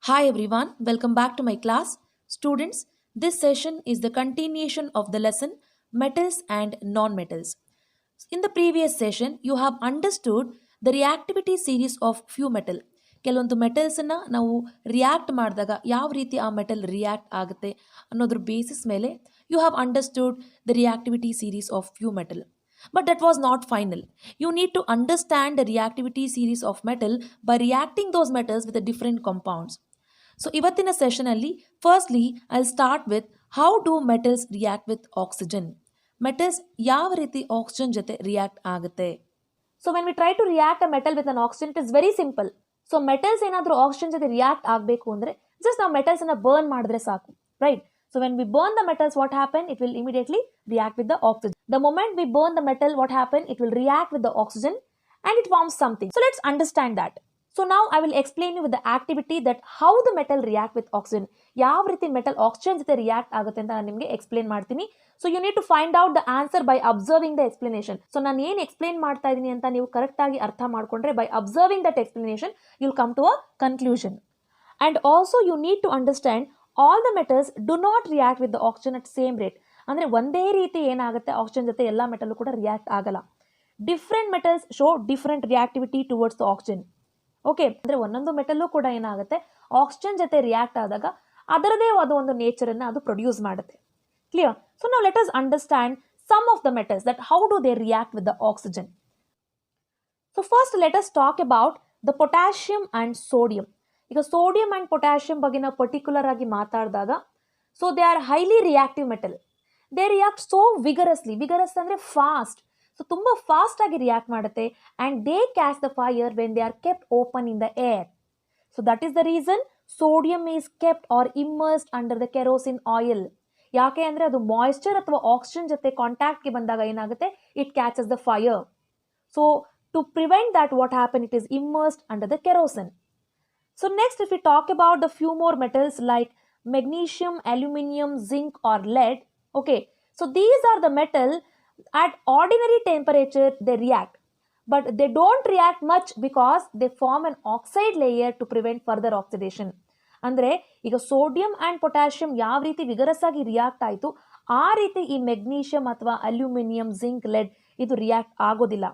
Hi everyone, welcome back to my class. Students, this session is the continuation of the lesson Metals and Non-Metals. In the previous session, you have understood the reactivity series of few metal. ಕೆಲವೊಂದು ಮೆಟಲ್ಸನ್ನು ನಾವು react ಮಾಡಿದಾಗ ಯಾವ ರೀತಿ ಆ metal react ಆಗುತ್ತೆ ಅನ್ನೋದ್ರ basis ಮೇಲೆ you have understood the reactivity series of few metal. But that was not final. You need to understand the reactivity series of metal by reacting those metals with the different compounds. So ಇವತ್ತಿನ session ಅಲ್ಲಿ firstly I start with how do metals react with oxygen. Metals ಯಾವ ರೀತಿ oxygen ಜೊತೆ react ಆಗುತ್ತೆ. So when we try to react a metal with an oxygen it is very simple. So metals ಏನಾದರೂ oxygen ಜೊತೆ react ಆಗಬೇಕು ಅಂದರೆ just ನಾವು metals ಅನ್ನ ಬರ್ನ್ ಮಾಡಿದ್ರೆ ಸಾಕು, right? So when we burn the metals, what happen? It will immediately react with the oxygen. The moment we burn the metal, what happen? It will react with the oxygen and it forms something. So let's understand that. So now I will explain you with the activity that how the metal react with oxygen. ಯಾವ ರೀತಿ metal oxygen ಜೊತೆ react ಆಗುತ್ತೆ ಅಂತ ನಾನು ನಿಮಗೆ explain ಮಾಡ್ತೀನಿ. So you need to find out the answer by observing the explanation. So ನಾನು ಏನು ಎಕ್ಸ್ಪ್ಲೇನ್ ಮಾಡ್ತಾ ಇದ್ದೀನಿ ಅಂತ ನೀವು ಕರೆಕ್ಟ್ ಆಗಿ ಅರ್ಥ ಮಾಡ್ಕೊಂಡ್ರೆ by observing that explanation you will come to a conclusion. And also you need to understand all the metals do not react with the oxygen at same rate. ಅಂದರೆ ಒಂದೇ ರೀತಿ ಏನಾಗುತ್ತೆ ಆಕ್ಸಿಜನ್ ಜೊತೆ ಎಲ್ಲ ಮೆಟಲ್ ಕೂಡ ರಿಯಾಕ್ಟ್ ಆಗಲ್ಲ. Different metals show different reactivity towards the oxygen. Okay, ಅಂದರೆ ಒಂದೊಂದು ಮೆಟಲ್ಲೂ ಕೂಡ ಏನಾಗುತ್ತೆ ಆಕ್ಸಿಜನ್ ಜೊತೆ ರಿಯಾಕ್ಟ್ ಆದಾಗ ಅದರದೇ ಆದ ಒಂದು ನೇಚರನ್ನು ಅದು ಪ್ರೊಡ್ಯೂಸ್ ಮಾಡುತ್ತೆ. ಕ್ಲಿಯರ್? ಸೊ ನಾವು let us understand some of the metals that how do they react with the oxygen. So first let us talk about the potassium and sodium. ಈಗ ಸೋಡಿಯಂ ಆ್ಯಂಡ್ ಪೊಟ್ಯಾಷಿಯಂ ಬಗ್ಗೆ ನಾವು particular ಆಗಿ ಮಾತಾಡಿದಾಗ so they are highly reactive metal. They react so vigorously. Vigorous ಅಂದರೆ fast. So ತುಂಬ fast ಆಗಿ react ಮಾಡುತ್ತೆ and they catch the fire when they are kept open in the air. So that is the reason sodium is kept or immersed under the kerosene oil. ಯಾಕೆ ಅಂದರೆ ಅದು moisture ಅಥವಾ oxygen ಜೊತೆ ಕಾಂಟ್ಯಾಕ್ಟ್ಗೆ ಬಂದಾಗ ಏನಾಗುತ್ತೆ it catches the fire. So to prevent that what happen it is immersed under the kerosene. So next if we talk about the few more metals like magnesium, aluminum, zinc or lead. Okay, so these are the metal at ordinary temperature they react. But they don't react much because they form an oxide layer to prevent further oxidation. ಅಂದರೆ ಈಗ sodium and potassium ಯಾವ ರೀತಿ vigorous ಆಗಿ react ಆಯಿತು ಆ ರೀತಿ ಈ magnesium ಅಥವಾ ಅಲ್ಯೂಮಿನಿಯಂ, ಜಿಂಕ್, ಲೆಡ್ ಇದು ರಿಯಾಕ್ಟ್ ಆಗೋದಿಲ್ಲ.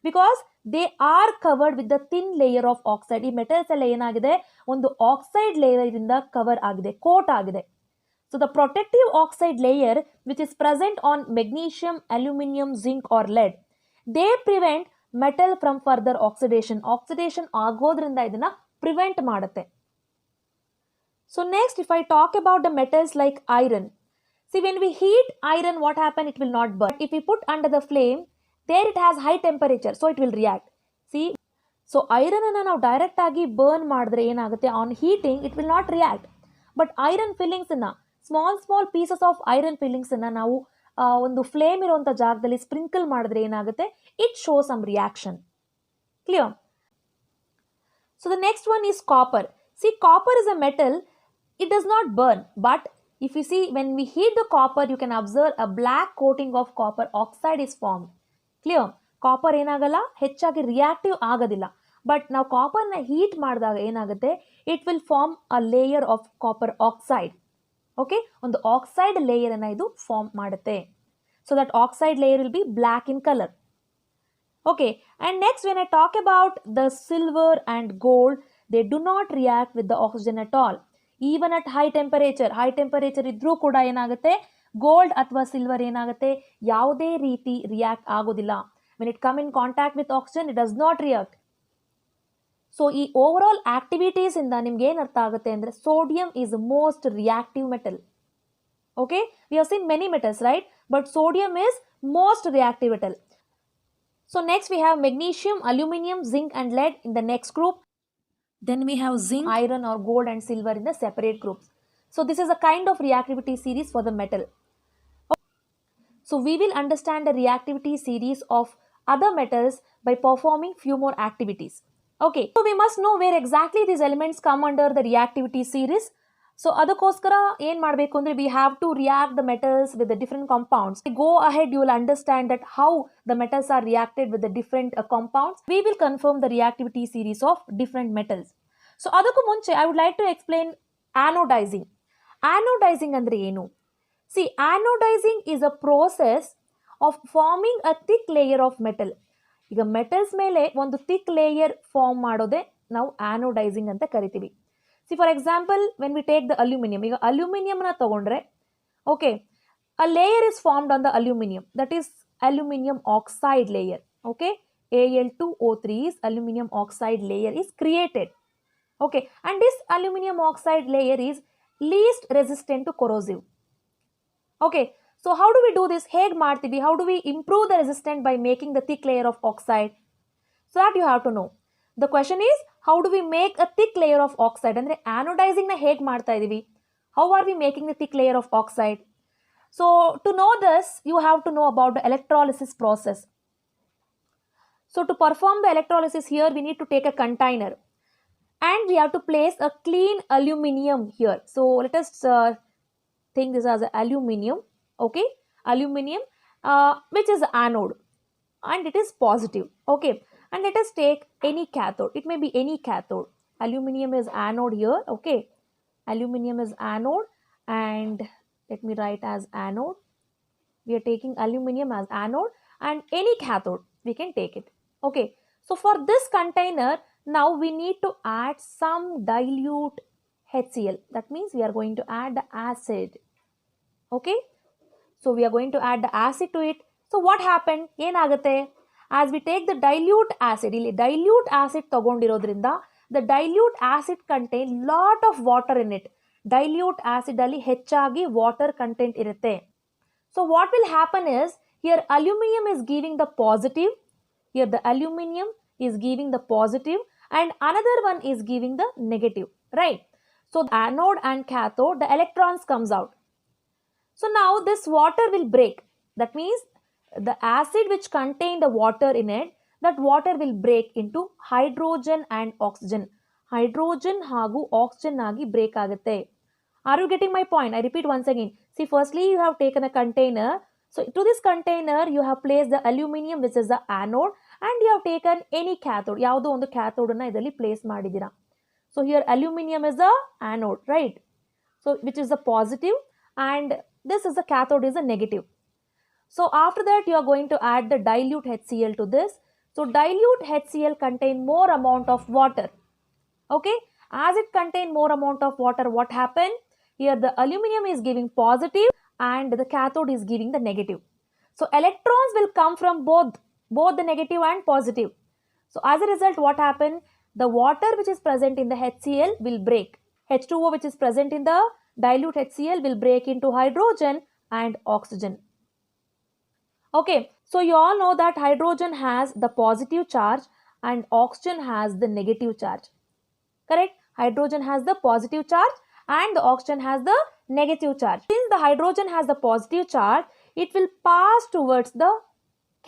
Because they are covered with the thin layer of oxide. ಈ ಮೆಟಲ್ಸ್ ಎಲ್ಲ ಏನಾಗಿದೆ ಒಂದು ಆಕ್ಸೈಡ್ ಲೇಯರ್ ಇಂದ ಕವರ್ ಆಗಿದೆ, ಕೋಟ್ ಆಗಿದೆ. So the protective oxide layer which is present on magnesium, aluminium, zinc or lead they prevent metal from further oxidation. Oxidation ಆಗೋದ್ರಿಂದ ಇದನ್ನ prevent ಮಾಡುತ್ತೆ. So next if I talk about the metals like iron. See when V heat iron what happen it will not burn. If we put under the flame there it has high temperature so it will react. See, so iron ಅನ್ನು ನಾವು direct ಆಗಿ burn ಮಾಡಿದ್ರೆ ಏನಾಗುತ್ತೆ on heating it will not react. But iron fillings ಅನ್ನ small pieces of iron fillings ಅನ್ನ ನಾವು ಒಂದು flame ಇರುವಂಥ ಜಾಗದಲ್ಲಿ ಸ್ಪ್ರಿಂಕಲ್ ಮಾಡಿದ್ರೆ ಏನಾಗುತ್ತೆ it show some reaction. Clear? So the next one is copper. See copper is a metal, it does not burn but if you see when we heat the copper you can observe a black coating of copper oxide is formed. Clear? Copper ಏನಾಗಲ್ಲ ಹೆಚ್ಚಾಗಿ reactive ಆಗೋದಿಲ್ಲ. But ನಾವು ಕಾಪರ್ನ heat ಮಾಡಿದಾಗ ಏನಾಗುತ್ತೆ it will form a layer of copper oxide. Okay, ಒಂದು oxide ಲೇಯರನ್ನು ಇದು form ಮಾಡುತ್ತೆ. So that oxide layer will be black in colour. Okay, and next when I talk about the silver and gold they do not react with the oxygen at all. Even at high temperature ಇದ್ರೂ ಕೂಡ ಏನಾಗುತ್ತೆ gold ಅಥವಾ silver ಏನಾಗುತ್ತೆ ಯಾವುದೇ ರೀತಿ react ಆಗೋದಿಲ್ಲ. When it come in contact with oxygen it does not react. So ಈ over all activities ಇಂದ ನಿಮ್ಗೆ ಏನು ಅರ್ಥ ಆಗುತ್ತೆ ಅಂದರೆ sodium is most reactive metal. Okay, we have seen many metals right, but sodium is most reactive metal. So next we have magnesium, aluminium, zinc and lead in the next group. Then we have zinc, iron or gold and silver in the separate groups. So this is a kind of reactivity series for the metal. So we will understand the reactivity series of other metals by performing few more activities. Okay, so we must know where exactly these elements come under the reactivity series. So ಅದಕ್ಕೋಸ್ಕರ ಏನು ಮಾಡಬೇಕು ಅಂದರೆ we have to react the metals with the different compounds. Go ahead, you will understand that how the metals are reacted with the different compounds. We will confirm the reactivity series of different metals. So ಅದಕ್ಕೂ ಮುಂಚೆ I would like to explain anodising. Anodising ಅಂದರೆ ಏನು? See, anodising is a process of forming a thick layer of metal. ಈಗ metals ಮೇಲೆ ಒಂದು thick layer form ಮಾಡೋದೇ ನಾವು ಆನೋಡೈಸಿಂಗ್ ಅಂತ ಕರಿತೀವಿ. C, for example when we take the aluminium, ಈಗ ಅಲ್ಯೂಮಿನಿಯಂನ ತಗೊಂಡ್ರೆ okay, a layer is formed on the aluminum, that is aluminum oxide layer. Okay, Al2O3 is aluminum oxide layer is created. Okay, and this aluminum oxide layer is least resistant to corrosive. Okay, so how do we do this? ಹೇಗೆ ಮಾಡ್ತೀವಿ? How do we improve the resistance by making the thick layer of oxide? So that you have to know. The question is, how do we make a thick layer of oxide? ಅಂದರೆ anodizing ನ ಹೇಗೆ ಮಾಡ್ತಾ ಇದೀವಿ? How are we making the thick layer of oxide? So to know this, you have to know about the electrolysis process. So to perform the electrolysis here, we need to take a container and we have to place a clean aluminum here. So let us think this as aluminum, okay, aluminum which is anode and it is positive, okay, and let us take any cathode. It may be any cathode. Aluminum is anode here, okay, aluminum is anode, and let me write as anode. We are taking aluminum as anode and any cathode we can take it. Okay, so for this container now we need to add some dilute HCl. That means we are going to add the acid. Okay, so we are going to add the acid to it. So what happened? ಏನಾಗುತ್ತೆ? As we take the dilute acid, ಇಲ್ಲಿ dilute acid ತಗೊಂಡಿರೋದ್ರಿಂದ the dilute acid contain lot of water in it. Dilute acid ಅಲ್ಲಿ ಹೆಚ್ಚಾಗಿ water content ಇರುತ್ತೆ. So what will happen is, here aluminium is giving the positive, here the aluminium is giving the positive and another one is giving the negative, right? So the anode and cathode, the electrons comes out. So now this water will break. That means the acid which contain the water in it, that water will break into hydrogen and oxygen. Hydrogen ಹಾಗೂ oxygen ಆಗಿ break ಆಗುತ್ತೆ. Are you getting my point? I repeat once again. See, firstly you have taken a container. So to this container you have placed the aluminum which is the anode and you have taken any cathode. ಯಾವುದೋ ಒಂದು cathode ಅನ್ನು ಇದರಲ್ಲಿ place ಮಾಡಿದ್ದೀರಾ. So here aluminum is the anode, right? So which is the positive and this is the cathode is the negative. So after that you are going to add the dilute HCl to this. So dilute HCl contain more amount of water. Okay, as it contain more amount of water, what happened? Here the aluminum is giving positive and the cathode is giving the negative. So electrons will come from both the negative and positive. So as a result, what happened? The water which is present in the HCl will break. H2O which is present in the dilute HCl will break into hydrogen and oxygen. Okay, so you all know that hydrogen has the positive charge and oxygen has the negative charge. Correct? Hydrogen has the positive charge and the oxygen has the negative charge. Since the hydrogen has the positive charge, it will pass towards the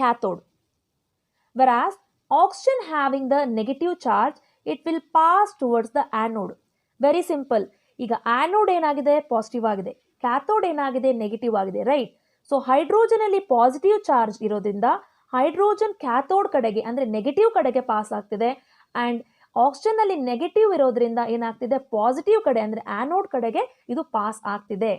cathode. Whereas oxygen having the negative charge, it will pass towards the anode. Very simple. ಈಗ anode ಏನಾಗಿದೆ? Positive ಆಗಿದೆ. Cathode ಏನಾಗಿದೆ? Negative ಆಗಿದೆ, right? So hydrogen ಅಲ್ಲಿ positive charge ಇರೋದ್ರಿಂದ hydrogen cathode ಕಡೆಗೆ ಅಂದ್ರೆ negative ಕಡೆಗೆ ಪಾಸ್ ಆಗ್ತಿದೆ ಅಂಡ್ ಆಕ್ಸಿಜನ್ ಅಲ್ಲಿ ನೆಗೆಟಿವ್ ಇರೋದ್ರಿಂದ ಏನಾಗ್ತಿದೆ? ಪಾಸಿಟಿವ್ ಕಡೆ ಅಂದ್ರೆ ಆನೋಡ್ ಕಡೆಗೆ ಇದು ಪಾಸ್ ಆಗ್ತಿದೆ.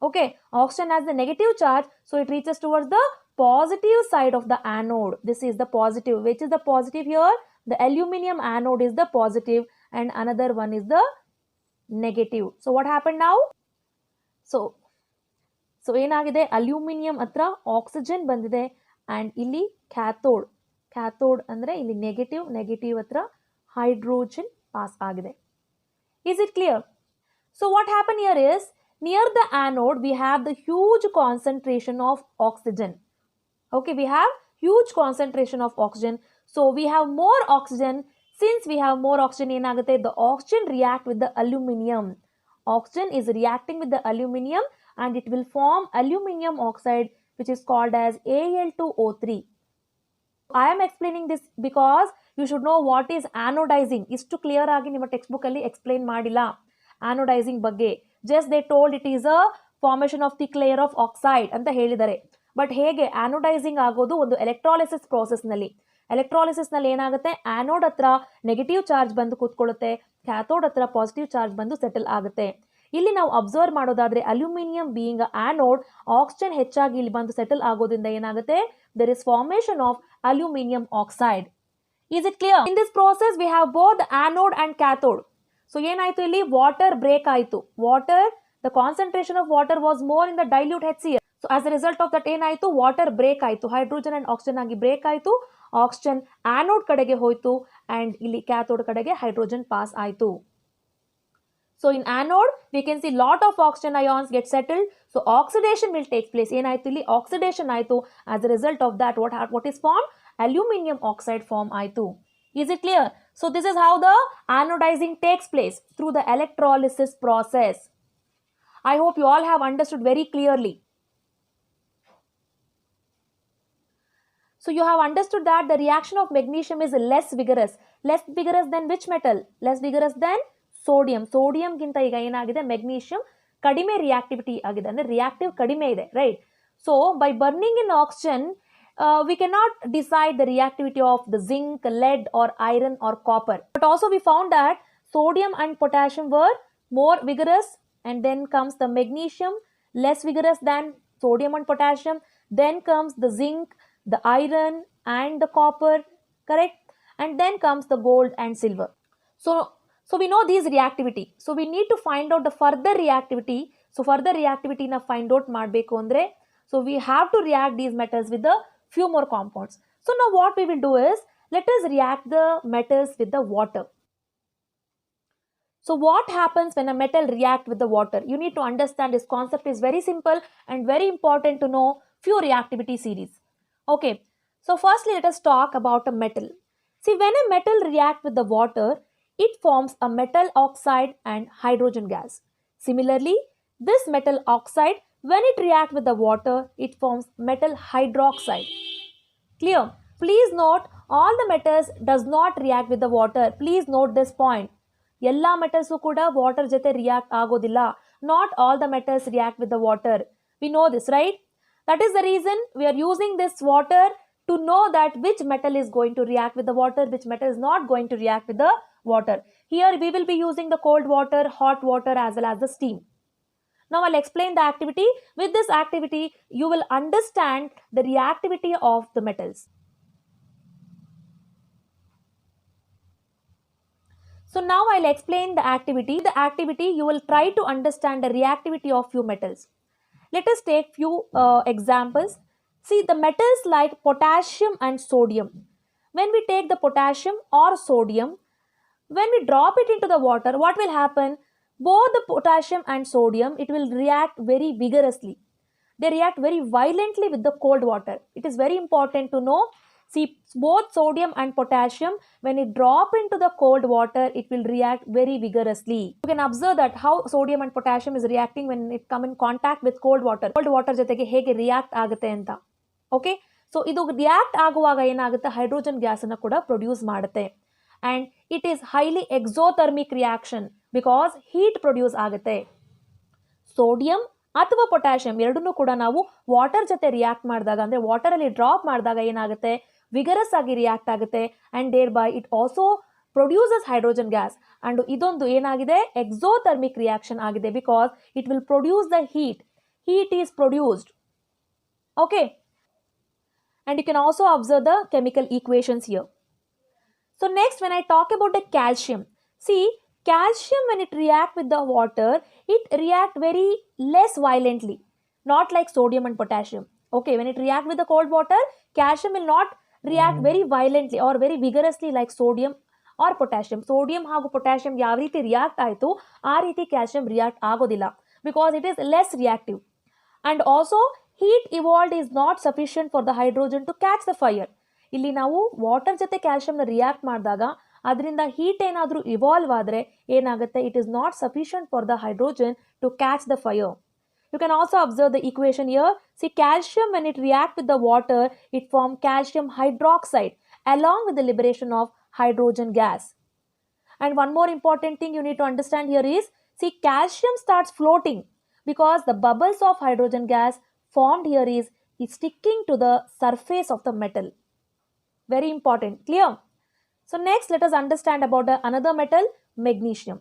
Okay, oxygen has the negative charge, so it reaches towards the positive side of the anode. This is the positive. Which is the positive here? The aluminum anode is the positive and another one is the negative. So what happened now? So ಏನಾಗಿದೆ? Aluminium ಹತ್ರ oxygen ಬಂದಿದೆ and ಇಲ್ಲಿ cathode ಅಂದ್ರೆ ಇಲ್ಲಿ negative ಹತ್ರ hydrogen pass ಆಗಿದೆ. Is it clear? So what happened here is, near the anode we have the huge concentration of oxygen. Okay, we have huge concentration of oxygen. So we have more oxygen. Since we have more oxygen, ಏನಾಗುತ್ತೆ? The oxygen react with the aluminum. Oxygen is reacting with the aluminum and it will form aluminum oxide which is called as Al2O3. I am explaining this because you should know what is anodizing. ಇಷ್ಟು clear ಆಗಿ ನಿಮ್ಮ text book ಅಲ್ಲಿ explain ಮಾಡಿಲ್ಲ anodizing ಬಗ್ಗೆ. Just they told it is a formation of thick layer of oxide ಅಂತ ಹೇಳಿದ್ದಾರೆ. But ಹೇಗೆ ಆನೋಡೈಸಿಂಗ್ ಆಗೋದು? ಒಂದು ಎಲೆಕ್ಟ್ರಾಲಿಸಿಸ್ ನಲ್ಲಿ ಏನಾಗುತ್ತೆ? ಆನೋಡ್ ಹತ್ರ ನೆಗೆಟಿವ್ ಚಾರ್ಜ್ ಬಂದು ಕೂತ್ಕೊಳ್ಳುತ್ತೆ ಕ್ಯಾಥೋಡ್ ಹತ್ರ ಪಾಸಿಟಿವ್ ಚಾರ್ಜ್ ಬಂದು ಸೆಟಲ್ ಆಗುತ್ತೆ. ಇಲ್ಲಿ ನಾವು ಅಬ್ಸರ್ವ್ ಮಾಡೋದಾದ್ರೆ ಅಲ್ಯೂಮಿನಿಯಂ ಬೀಯಿಂಗ್ ಆನೋಡ್, ಆಕ್ಸಿಜನ್ ಹೆಚ್ಚಾಗಿ ಇಲ್ಲಿ ಬಂದು ಸೆಟಲ್ ಆಗೋದ್ರಿಂದ ಏನಾಗುತ್ತೆ, there is formation of aluminum oxide. Is it clear? In this process we have both the anode and cathode. So ಏನಾಯ್ತು ಇಲ್ಲಿ, ವಾಟರ್ ಬ್ರೇಕ್ ಆಯಿತು. Water, the concentration of water was more in the dilute HCl. So as a result of that ಏನಾಯಿತು, water break ಆಯಿತು, hydrogen and oxygen ಆಗಿ break ಆಯಿತು. Oxygen anode ಕಡೆಗೆ ಹೋಯಿತು and ಇಲ್ಲಿ ಕ್ಯಾಥೋಡ್ ಕಡೆಗೆ ಹೈಡ್ರೋಜನ್ ಪಾಸ್ ಆಯಿತು. So in anode we can see lot of oxygen ions get settled. So oxidation will take place. ಏನಾಯಿತು ಇಲ್ಲಿ, ಆಕ್ಸಿಡೇಷನ್ ಆಯಿತು. As a result of that what is formed, aluminum oxide form ಆಯಿತು. Is it clear? So this is how the anodizing takes place, through the electrolysis process. I hope you all have understood very clearly. So you have understood that the reaction of magnesium is less vigorous. Less vigorous than which metal? Less vigorous than sodium. Sodium ಗಿಂತ ಈಗ ಏನಾಗಿದೆ, magnesium ಕಡಿಮೆ reactivity ಆಗಿದೆ, ಅಂದರೆ reactive ಕಡಿಮೆ ಇದೆ, right? So by burning in oxygen we cannot decide the reactivity of the zinc, lead or iron or copper. But also we found that sodium and potassium were more vigorous, and then comes the magnesium, less vigorous than sodium and potassium. Then comes the zinc, the iron and the copper, correct? And then comes the gold and silver. So we know these reactivity. So we need to find out the further reactivity. So further reactivity na find out ಮಾಡಬೇಕು ಅಂದ್ರೆ, so we have to react these metals with the few more compounds. So now what we will do is, let us react the metals with the water. So what happens when a metal react with the water? You need to understand this concept is very simple and very important to know few reactivity series. Okay, so firstly let us talk about a metal. See, when a metal react with the water, it forms a metal oxide and hydrogen gas. Similarly, this metal oxide, when it react with the water, it forms metal hydroxide. Clear? Please note, all the metals does not react with the water. Please note this point. ಎಲ್ಲ metals ಕೂಡ water ಜೊತೆ react ಆಗೋದಿಲ್ಲ. Not all the metals react with the water. We know this, right? That is the reason we are using this water to know that which metal is going to react with the water, which metal is not going to react with the water. Here we will be using the cold water, hot water as well as the steam. Now I'll explain the activity. With this activity, you will understand the reactivity of the metals. So now I'll explain the activity. The activity, you will try to understand the reactivity of few metals. Let us take few examples. See, the metals like potassium and sodium. When we take the potassium or sodium, when we drop it into the water, what will happen? Both the potassium and sodium, it will react very vigorously. They react very violently with the cold water. It is very important to know. See, both sodium and potassium, when it drop into the cold water, it will react very vigorously. You can observe that how sodium and potassium is reacting when it come in contact with cold water. Cold water ಜೊತೆಗೆ ಹೇಗೆ react ಆಗುತ್ತೆ ಅಂತ. Okay, so ಇದು react ಆಗುವಾಗ ಏನಾಗುತ್ತೆ, hydrogen ಗ್ಯಾಸನ್ನು ಕೂಡ produce ಮಾಡುತ್ತೆ. And it is highly exothermic reaction because heat produce ಆಗುತ್ತೆ. ಸೋಡಿಯಂ ಅಥವಾ ಪೊಟ್ಯಾಷಿಯಂ ಎರಡನ್ನೂ ಕೂಡ ನಾವು ವಾಟರ್ ಜೊತೆ ರಿಯಾಕ್ಟ್ ಮಾಡಿದಾಗ, ಅಂದರೆ ವಾಟರಲ್ಲಿ ಡ್ರಾಪ್ ಮಾಡಿದಾಗ ಏನಾಗುತ್ತೆ, ವಿಗರಸ್ ಆಗಿ ರಿಯಾಕ್ಟ್ ಆಗುತ್ತೆ. And there by it also produces hydrogen gas. And ಇದೊಂದು ಏನಾಗಿದೆ, ಎಕ್ಸೋಥರ್ಮಿಕ್ ರಿಯಾಕ್ಷನ್ ಆಗಿದೆ because it will produce the heat. Heat is produced. Okay. And you can also observe the chemical equations here. So next, when I talk about the calcium, see, calcium when it react with the water, it react very less violently, not like sodium and potassium. Okay, when it react with the cold water, calcium will not react very violently or very vigorously like sodium or potassium. Sodium ಹಾಗೂ potassium ಯಾವ ರೀತಿ react ಆಯಿತು ಆ ರೀತಿ calcium react ಆಗೋದಿಲ್ಲ because it is less reactive. And also heat evolved is not sufficient for the hydrogen to catch the fire. ಇಲ್ಲಿ ನಾವು water ಜೊತೆ ಕ್ಯಾಲ್ಸಿಯಂನ ರಿಯಾಕ್ಟ್ ಮಾಡಿದಾಗ ಅದರಿಂದ ಹೀಟ್ ಏನಾದರೂ ಇವಾಲ್ವ್ ಆದರೆ ಏನಾಗುತ್ತೆ, it is not sufficient for the hydrogen to catch the fire. You can also observe the equation here. See, calcium when it react with the water, it form calcium hydroxide along with the liberation of hydrogen gas. And one more important thing you need to understand here is, see, calcium starts floating because the bubbles of hydrogen gas formed here is sticking to the surface of the metal. Very important. Clear? So next, let us understand about another metal Magnesium.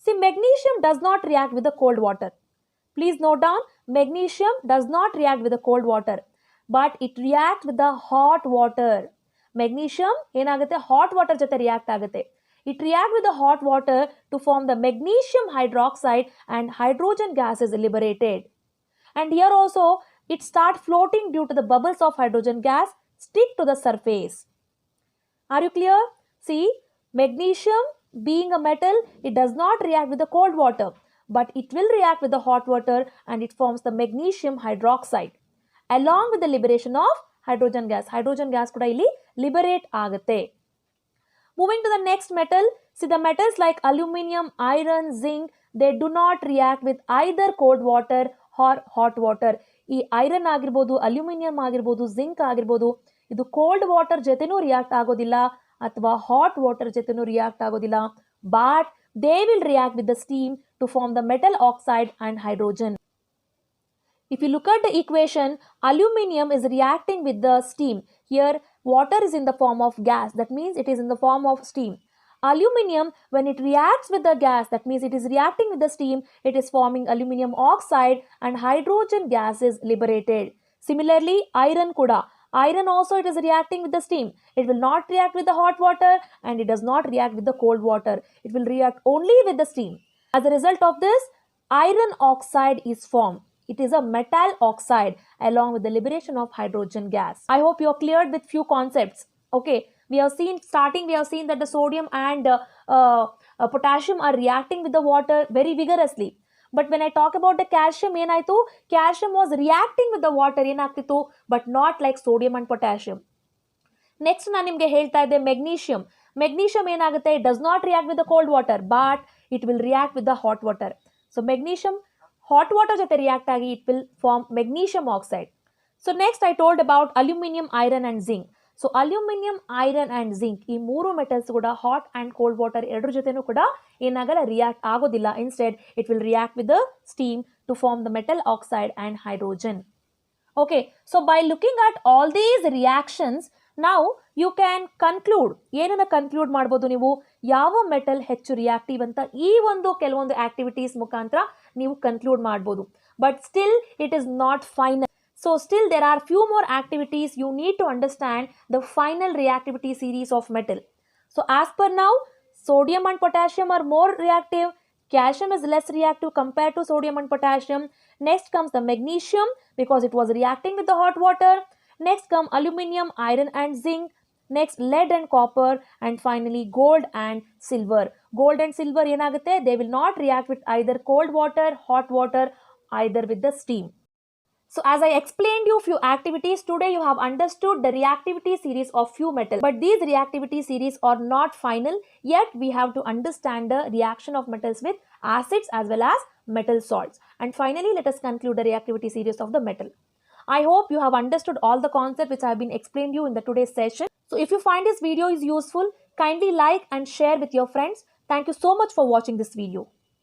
See, magnesium does not react with the cold water. Please note down, magnesium does not react with the cold water, but it reacts with the hot water. Magnesium ಏನಾಗುತ್ತೆ hot water ಜೊತೆ react ಆಗುತ್ತೆ. It reacts with the hot water to form the magnesium hydroxide and hydrogen gas is liberated. And here also it starts floating due to the bubbles of hydrogen gas stick to the surface. Are you clear? See, magnesium being a metal, it does not react with the cold water, but it will react with the hot water and it forms the magnesium hydroxide along with the liberation of hydrogen gas. Hydrogen gas kuda illi liberate ಆಗುತ್ತೆ. Moving to the next metal, see the metals like aluminum, iron, zinc, they do not react with either cold water or hot water. ಈ iron ಆಗಿರ್ಬೋದು, aluminium ಆಗಿರ್ಬೋದು, zinc ಆಗಿರ್ಬೋದು, ಇದು cold water ಜೊತೆನೂ react ಆಗೋದಿಲ್ಲ ಅಥವಾ hot water ಜೊತೆನೂ react ಆಗೋದಿಲ್ಲ, but they will react with the steam to form the metal oxide and hydrogen. If you look at the equation, aluminum is reacting with the steam. Here, water is in the form of gas. That means it is in the form of steam. Aluminum, when it reacts with the gas, that means it is reacting with the steam, it is forming aluminum oxide and hydrogen gas is liberated. Similarly, iron kuda. Iron also it is reacting with the steam. It will not react with the hot water and it does not react with the cold water. It will react only with the steam. As a result of this, iron oxide is formed. It is a metal oxide along with the liberation of hydrogen gas. I hope you are cleared with few concepts. Okay, we have seen that the sodium and potassium are reacting with the water very vigorously. But when I talk about the calcium, calcium was reacting with the water, but not like sodium and potassium. Next, ನಾನು ನಿಮಗೆ ಹೇಳ್ತಾ ಇದ್ದೆ magnesium. Magnesium ಏನಾಗುತ್ತೆ, it does not react with the cold water, but it will react with the hot water. So magnesium hot water jothe react agi it will form magnesium oxide. So next I told about aluminum, iron and zinc. So aluminum, iron and zinc ee ಮೂರು metals kuda hot and cold water ಎರಡರ ಜೊತೆನೂ ಕೂಡ ಏನಾಗಲ್ಲ react ಆಗೋದಿಲ್ಲ. Instead it will react with the steam to form the metal oxide and hydrogen. Okay, so by looking at all these reactions, now you can conclude, ಏನನ್ನ conclude ಮಾಡ್ಬೋದು ನೀವು, ಯಾವ metal ಹೆಚ್ಚು ರಿಯಾಕ್ಟಿವ್ ಅಂತ ಈ ಒಂದು ಕೆಲವೊಂದು ಆಕ್ಟಿವಿಟೀಸ್ ಮುಖಾಂತರ ನೀವು ಕನ್ಕ್ಲೂಡ್ ಮಾಡ್ಬೋದು. But still it is not final. So still there are few more activities you need to understand the final reactivity series of metal. So as per now, sodium and potassium are more reactive. Calcium is less reactive compared to sodium and potassium. Next comes the magnesium because it was reacting with the hot water. Next come aluminum, iron and zinc. Next lead and copper, and finally gold and silver. Gold and silver ಏನಾಗುತ್ತೆ, they will not react with either cold water, hot water, either with the steam. So as I explained you few activities, today you have understood the reactivity series of few metals. But these reactivity series are not final, yet we have to understand the reaction of metals with acids as well as metal salts. And finally, let us conclude the reactivity series of the metal. I hope you have understood all the concepts which I have been explained you in the today's session. So if you find this video is useful, kindly like and share with your friends. Thank you so much for watching this video.